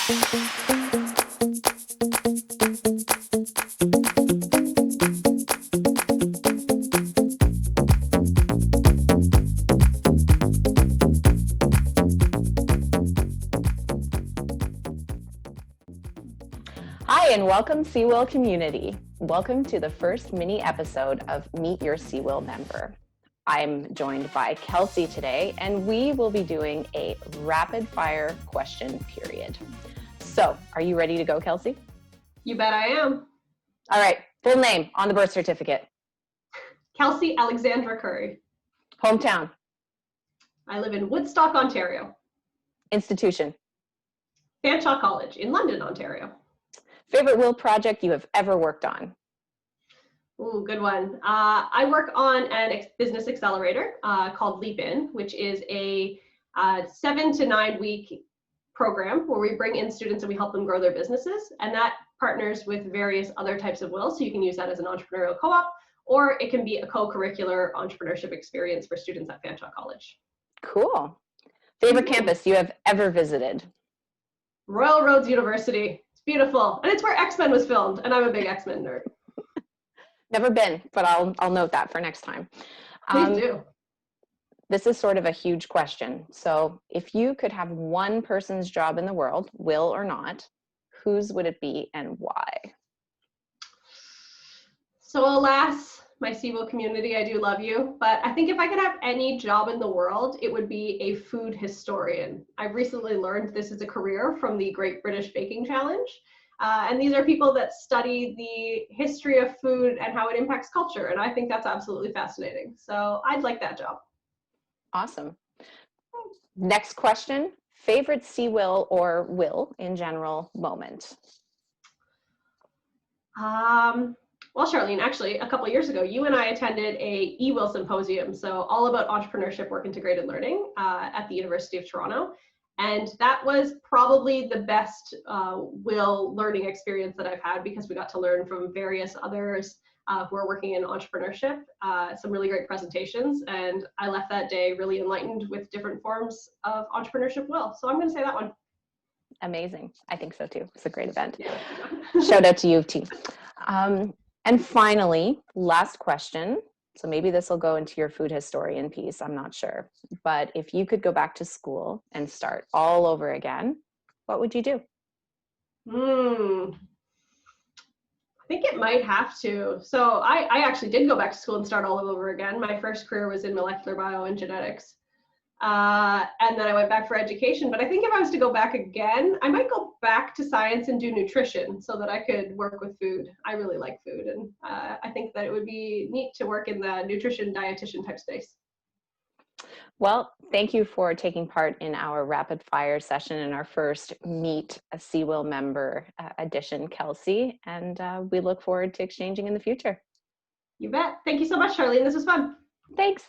Hi, and welcome CEWIL community. Welcome to the first mini episode of Meet Your CEWIL Member. I'm joined by Kelsey today, and we will be doing a rapid fire question period. So, are you ready to go, Kelsey? You bet I am. All right, full name on the birth certificate. Kelsey Alexandra Curry. Hometown. I live in Woodstock, Ontario. Institution. Fanshawe College in London, Ontario. Favorite WIL project you have ever worked on? Ooh, good one. I work on a business accelerator called Leap In, which is a 7 to 9 week program where we bring in students and we help them grow their businesses. And that partners with various other types of WIL. So you can use that as an entrepreneurial co-op, or it can be a co-curricular entrepreneurship experience for students at Fanshawe College. Cool. Favorite campus you have ever visited? Royal Roads University. It's beautiful. And it's where X-Men was filmed. And I'm a big X-Men nerd. Never been, but I'll note that for next time. Please do. This is sort of a huge question. So if you could have one person's job in the world, WIL or not, whose would it be and why? So alas, my CEWIL community, I do love you, but I think if I could have any job in the world, it would be a food historian. I've recently learned this is a career from the Great British Baking Challenge. And these are people that study the history of food and how it impacts culture. And I think that's absolutely fascinating. So I'd like that job. Awesome. Next question, favorite CEWIL or WIL in general moment? Well, Charlene, actually, a couple of years ago, you and I attended a EWIL symposium, so all about entrepreneurship, work integrated learning at the University of Toronto. And that was probably the best WIL learning experience that I've had, because we got to learn from various others who are working in entrepreneurship, some really great presentations. And I left that day really enlightened with different forms of entrepreneurship WIL. So I'm going to say that one. Amazing. I think so too. It's a great event. Yeah. Shout out to U of T. And finally, last question. So maybe this will go into your food historian piece. I'm not sure. But if you could go back to school and start all over again, what would you do? I think it might have to. So I actually did go back to school and start all over again. My first career was in molecular bio and genetics. And then I went back for education. But I think if I was to go back again, I might go back to science and do nutrition so that I could work with food. I really like food. And I think that it would be neat to work in the nutrition dietitian type space. Well, thank you for taking part in our rapid fire session in our first Meet a CEWIL Member edition, Kelsey. And we look forward to exchanging in the future. You bet. Thank you so much, Charlene. This was fun. Thanks.